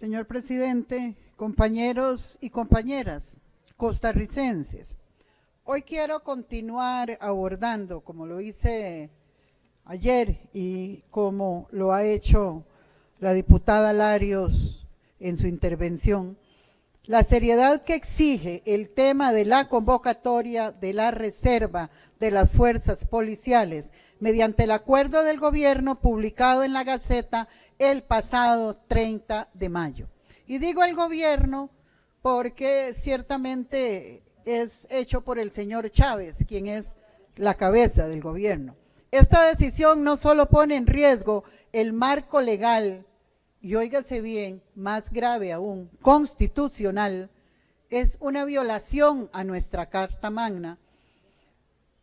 Señor presidente, compañeros y compañeras costarricenses, hoy quiero continuar abordando, como lo hice ayer y como lo ha hecho la diputada Larios en su intervención, la seriedad que exige el tema de la convocatoria de la reserva de las fuerzas policiales mediante el acuerdo del gobierno publicado en la Gaceta el pasado 30 de mayo. Y digo el gobierno porque ciertamente es hecho por el señor Chávez, quien es la cabeza del gobierno. Esta decisión no solo pone en riesgo el marco legal, y óigase bien, más grave aún, constitucional, es una violación a nuestra Carta Magna,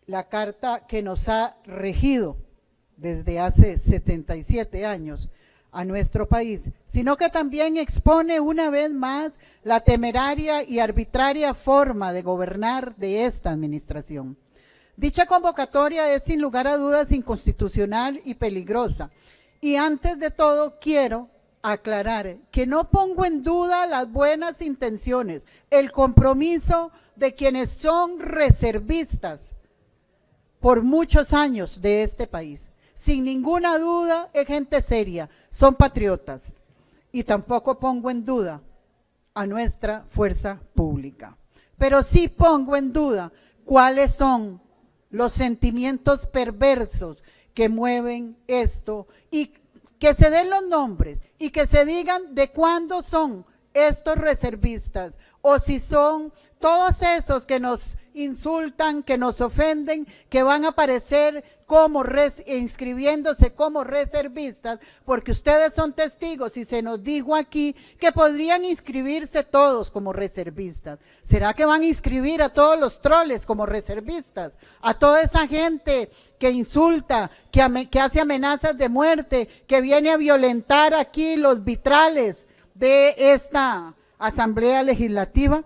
la carta que nos ha regido desde hace 77 años a nuestro país, sino que también expone una vez más la temeraria y arbitraria forma de gobernar de esta administración. Dicha convocatoria es sin lugar a dudas inconstitucional y peligrosa, y antes de todo quiero aclarar que no pongo en duda las buenas intenciones, el compromiso de quienes son reservistas por muchos años de este país. Sin ninguna duda es gente seria, son patriotas, y tampoco pongo en duda a nuestra fuerza pública. Pero sí pongo en duda cuáles son los sentimientos perversos que mueven esto, y que se den los nombres y que se digan de cuándo son estos reservistas, o si son todos esos que nos insultan, que nos ofenden, que van a aparecer como inscribiéndose como reservistas, porque ustedes son testigos y se nos dijo aquí que podrían inscribirse todos como reservistas. ¿Será que van a inscribir a todos los troles como reservistas? A toda esa gente que insulta, que hace amenazas de muerte, que viene a violentar aquí los vitrales de esta Asamblea Legislativa.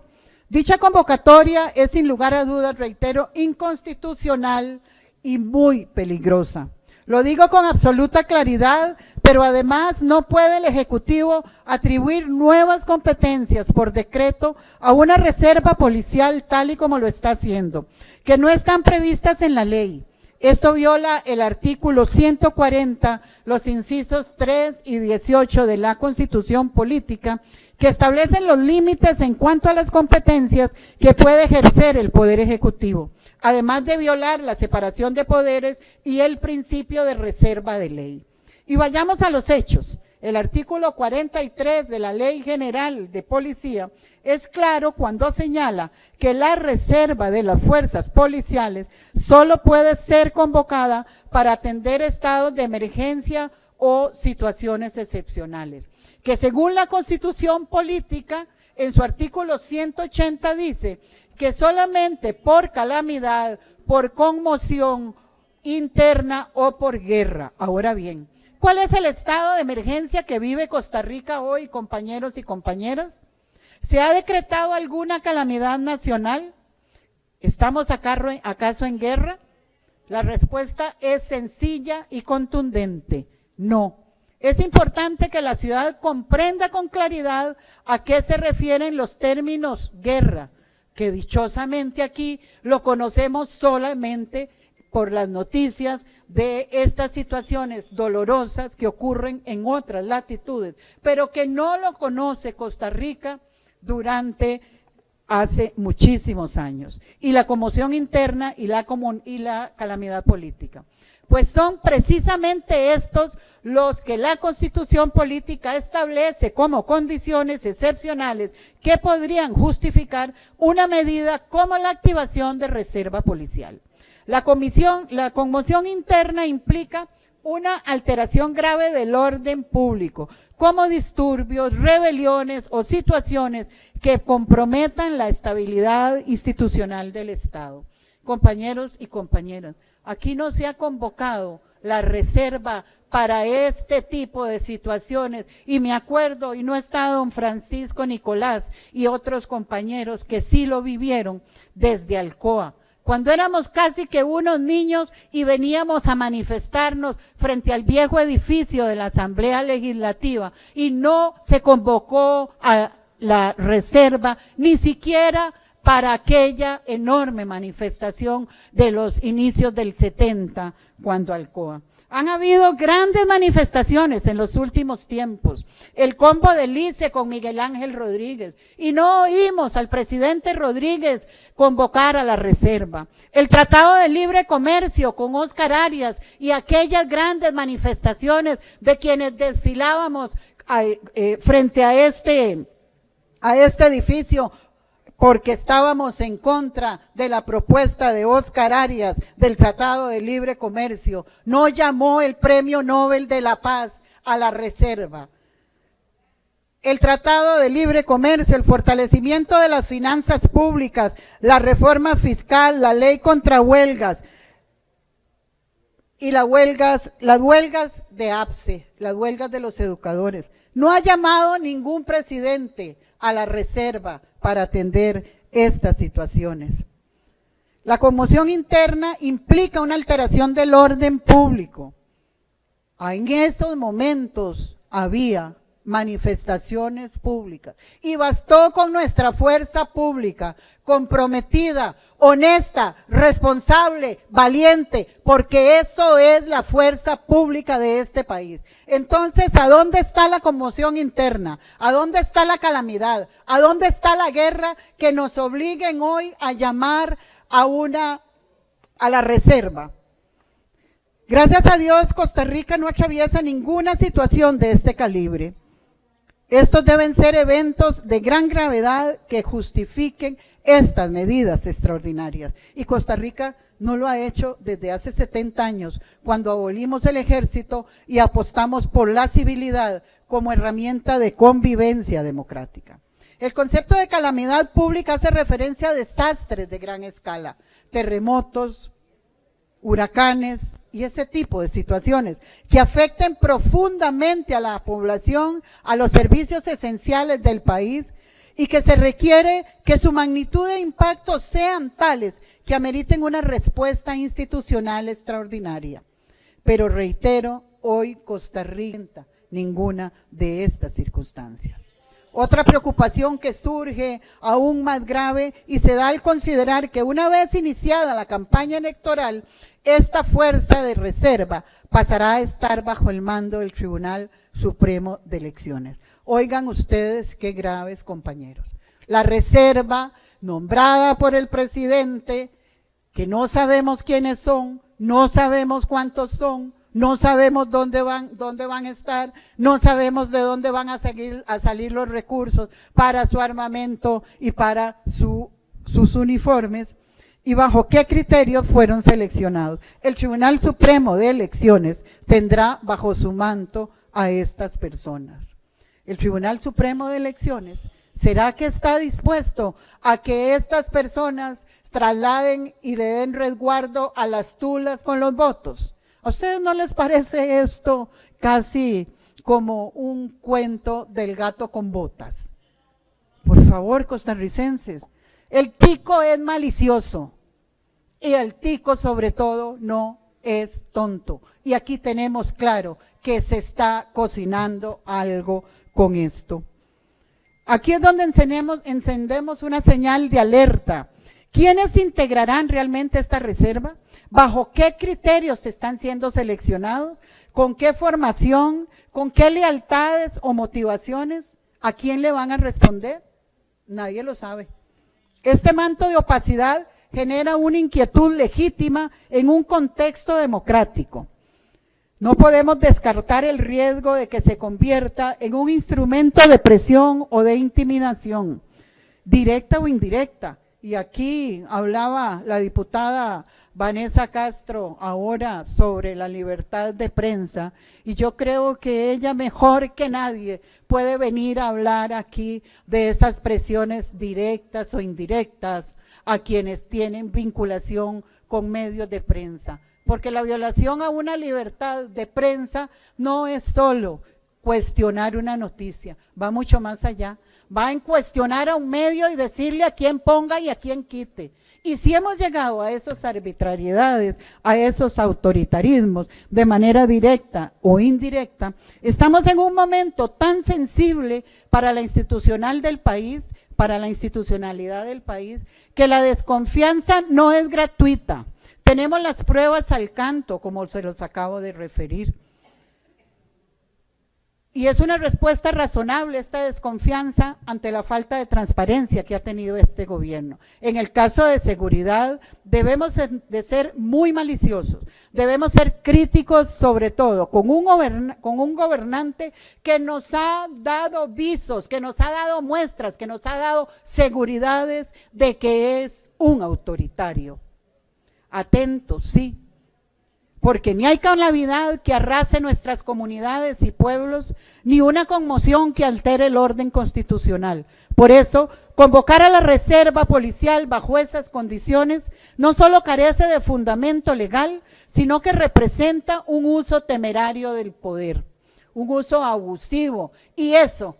Dicha convocatoria es sin lugar a dudas, reitero, inconstitucional y muy peligrosa. Lo digo con absoluta claridad, pero además no puede el Ejecutivo atribuir nuevas competencias por decreto a una reserva policial tal y como lo está haciendo, que no están previstas en la ley. Esto viola el artículo 140, los incisos 3 y 18 de la Constitución Política, que establecen los límites en cuanto a las competencias que puede ejercer el Poder Ejecutivo, además de violar la separación de poderes y el principio de reserva de ley. Y vayamos a los hechos. El artículo 43 de la Ley General de Policía es claro cuando señala que la reserva de las fuerzas policiales solo puede ser convocada para atender estados de emergencia o situaciones excepcionales, que según la Constitución Política, en su artículo 180 dice que solamente por calamidad, por conmoción interna o por guerra. Ahora bien, ¿cuál es el estado de emergencia que vive Costa Rica hoy, compañeros y compañeras? ¿Se ha decretado alguna calamidad nacional? ¿Estamos acaso en guerra? La respuesta es sencilla y contundente: no. Es importante que la ciudad comprenda con claridad a qué se refieren los términos guerra, que dichosamente aquí lo conocemos solamente por las noticias de estas situaciones dolorosas que ocurren en otras latitudes, pero que no lo conoce Costa Rica durante hace muchísimos años, y la conmoción interna y la calamidad política. Pues son precisamente estos los que la Constitución Política establece como condiciones excepcionales que podrían justificar una medida como la activación de reserva policial. La conmoción interna implica una alteración grave del orden público, como disturbios, rebeliones o situaciones que comprometan la estabilidad institucional del Estado. Compañeros y compañeras, aquí no se ha convocado la reserva para este tipo de situaciones, y me acuerdo, y no está don Francisco Nicolás y otros compañeros que sí lo vivieron desde Alcoa. cuando éramos casi que unos niños y veníamos a manifestarnos frente al viejo edificio de la Asamblea Legislativa y no se convocó a la reserva, ni siquiera para aquella enorme manifestación de los inicios del 70, cuando Alcoa. Han habido grandes manifestaciones en los últimos tiempos. El combo del ICE con Miguel Ángel Rodríguez. Y no oímos al presidente Rodríguez convocar a la reserva. El Tratado de Libre Comercio con Óscar Arias y aquellas grandes manifestaciones de quienes desfilábamos frente a este edificio, porque estábamos en contra de la propuesta de Óscar Arias del Tratado de Libre Comercio. No llamó el Premio Nobel de la Paz a la reserva. El Tratado de Libre Comercio, el fortalecimiento de las finanzas públicas, la reforma fiscal, la ley contra huelgas y las huelgas de APSE, las huelgas de los educadores. No ha llamado ningún presidente a la reserva para atender estas situaciones. La conmoción interna implica una alteración del orden público. En esos momentos había manifestaciones públicas y bastó con nuestra fuerza pública comprometida, honesta, responsable, valiente, porque eso es la fuerza pública de este país. Entonces, ¿a dónde está la conmoción interna? ¿A dónde está la calamidad? ¿A dónde está la guerra que nos obliguen hoy a llamar a la reserva? Gracias a Dios, Costa Rica no atraviesa ninguna situación de este calibre. Estos deben ser eventos de gran gravedad que justifiquen estas medidas extraordinarias. Y Costa Rica no lo ha hecho desde hace 70 años, cuando abolimos el ejército y apostamos por la civilidad como herramienta de convivencia democrática. El concepto de calamidad pública hace referencia a desastres de gran escala, terremotos, huracanes y ese tipo de situaciones que afecten profundamente a la población, a los servicios esenciales del país, y que se requiere que su magnitud de impacto sean tales que ameriten una respuesta institucional extraordinaria. Pero reitero, hoy Costa Rica no presenta ninguna de estas circunstancias. Otra preocupación que surge aún más grave y se da al considerar que una vez iniciada la campaña electoral, esta fuerza de reserva pasará a estar bajo el mando del Tribunal Supremo de Elecciones. Oigan ustedes qué graves, compañeros. La reserva nombrada por el presidente, que no sabemos quiénes son, no sabemos cuántos son, no sabemos dónde van a estar, no sabemos de dónde van a salir los recursos para su armamento y para sus uniformes, y bajo qué criterios fueron seleccionados. El Tribunal Supremo de Elecciones tendrá bajo su manto a estas personas. El Tribunal Supremo de Elecciones, ¿será que está dispuesto a que estas personas trasladen y le den resguardo a las tulas con los votos? ¿A ustedes no les parece esto casi como un cuento del gato con botas? Por favor, costarricenses, el tico es malicioso y el tico sobre todo no es tonto. Y aquí tenemos claro que se está cocinando algo con esto. Aquí es donde encendemos una señal de alerta. ¿Quiénes integrarán realmente esta reserva? ¿Bajo qué criterios están siendo seleccionados? ¿Con qué formación? ¿Con qué lealtades o motivaciones? ¿A quién le van a responder? Nadie lo sabe. Este manto de opacidad genera una inquietud legítima en un contexto democrático. No podemos descartar el riesgo de que se convierta en un instrumento de presión o de intimidación, directa o indirecta. Y aquí hablaba la diputada Vanessa Castro ahora sobre la libertad de prensa, y yo creo que ella mejor que nadie puede venir a hablar aquí de esas presiones directas o indirectas a quienes tienen vinculación con medios de prensa. Porque la violación a una libertad de prensa no es solo cuestionar una noticia, va mucho más allá. Va a cuestionar a un medio y decirle a quién ponga y a quién quite. Y si hemos llegado a esas arbitrariedades, a esos autoritarismos, de manera directa o indirecta, estamos en un momento tan sensible para la institucional del país, para la institucionalidad del país, que la desconfianza no es gratuita. Tenemos las pruebas al canto, como se los acabo de referir. Y es una respuesta razonable esta desconfianza ante la falta de transparencia que ha tenido este gobierno. En el caso de seguridad, debemos de ser muy maliciosos, debemos ser críticos sobre todo con un gobernante que nos ha dado visos, que nos ha dado muestras, que nos ha dado seguridades de que es un autoritario. Atentos, sí. Porque ni hay calamidad que arrase nuestras comunidades y pueblos, ni una conmoción que altere el orden constitucional. Por eso, convocar a la reserva policial bajo esas condiciones no solo carece de fundamento legal, sino que representa un uso temerario del poder, un uso abusivo. Y eso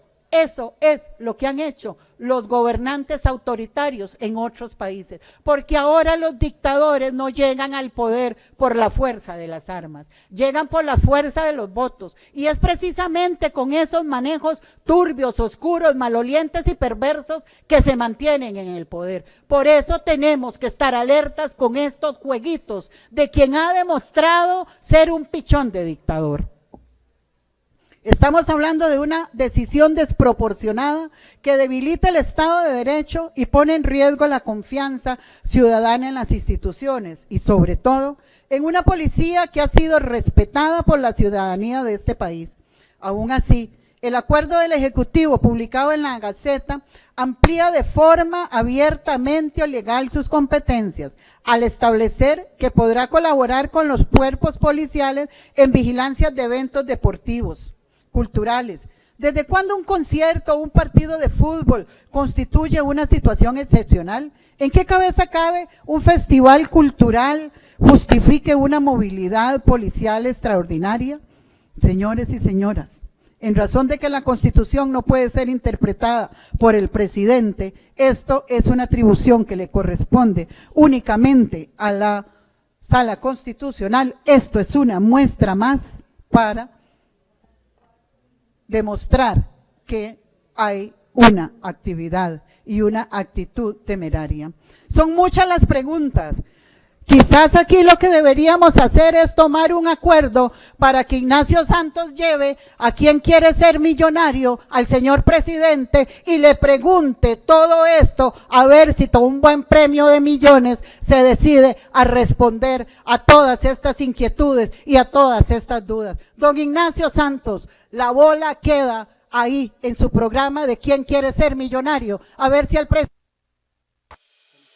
es lo que han hecho los gobernantes autoritarios en otros países, porque ahora los dictadores no llegan al poder por la fuerza de las armas, llegan por la fuerza de los votos, y es precisamente con esos manejos turbios, oscuros, malolientes y perversos que se mantienen en el poder. Por eso tenemos que estar alertas con estos jueguitos de quien ha demostrado ser un pichón de dictador. Estamos hablando de una decisión desproporcionada que debilita el Estado de Derecho y pone en riesgo la confianza ciudadana en las instituciones y sobre todo en una policía que ha sido respetada por la ciudadanía de este país. Aún así, el acuerdo del Ejecutivo publicado en la Gaceta amplía de forma abiertamente o legal sus competencias al establecer que podrá colaborar con los cuerpos policiales en vigilancias de eventos deportivos, culturales. ¿Desde cuándo un concierto o un partido de fútbol constituye una situación excepcional? ¿En qué cabeza cabe un festival cultural justifique una movilidad policial extraordinaria? Señores y señoras, en razón de que la Constitución no puede ser interpretada por el presidente, esto es una atribución que le corresponde únicamente a la Sala Constitucional. Esto es una muestra más para demostrar que hay una actividad y una actitud temeraria. Son muchas las preguntas. Quizás aquí lo que deberíamos hacer es tomar un acuerdo para que Ignacio Santos lleve a quien quiere ser millonario al señor presidente y le pregunte todo esto, a ver si con un buen premio de millones se decide a responder a todas estas inquietudes y a todas estas dudas. Don Ignacio Santos, la bola queda ahí en su programa de quién quiere ser millonario, a ver si el presidente...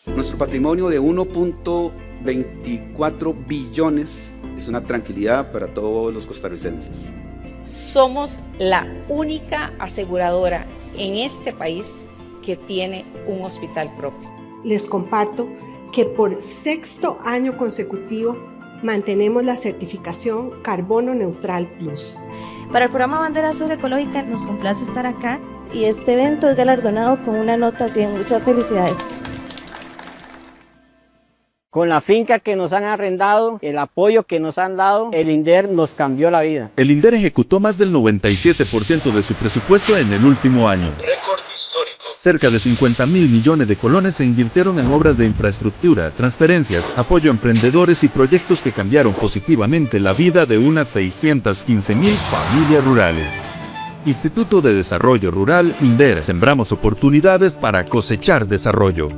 Nuestro patrimonio de 1.24 billones es una tranquilidad para todos los costarricenses. Somos la única aseguradora en este país que tiene un hospital propio. Les comparto que por 6º año consecutivo mantenemos la certificación Carbono Neutral Plus. Para el programa Bandera Azul Ecológica nos complace estar acá y este evento es galardonado con una nota 100. Muchas felicidades. Con la finca que nos han arrendado, el apoyo que nos han dado, el INDER nos cambió la vida. El INDER ejecutó más del 97% de su presupuesto en el último año. Récord histórico. Cerca de 50.000 millones de colones se invirtieron en obras de infraestructura, transferencias, apoyo a emprendedores y proyectos que cambiaron positivamente la vida de unas 615.000 familias rurales. Instituto de Desarrollo Rural, INDER. Sembramos oportunidades para cosechar desarrollo.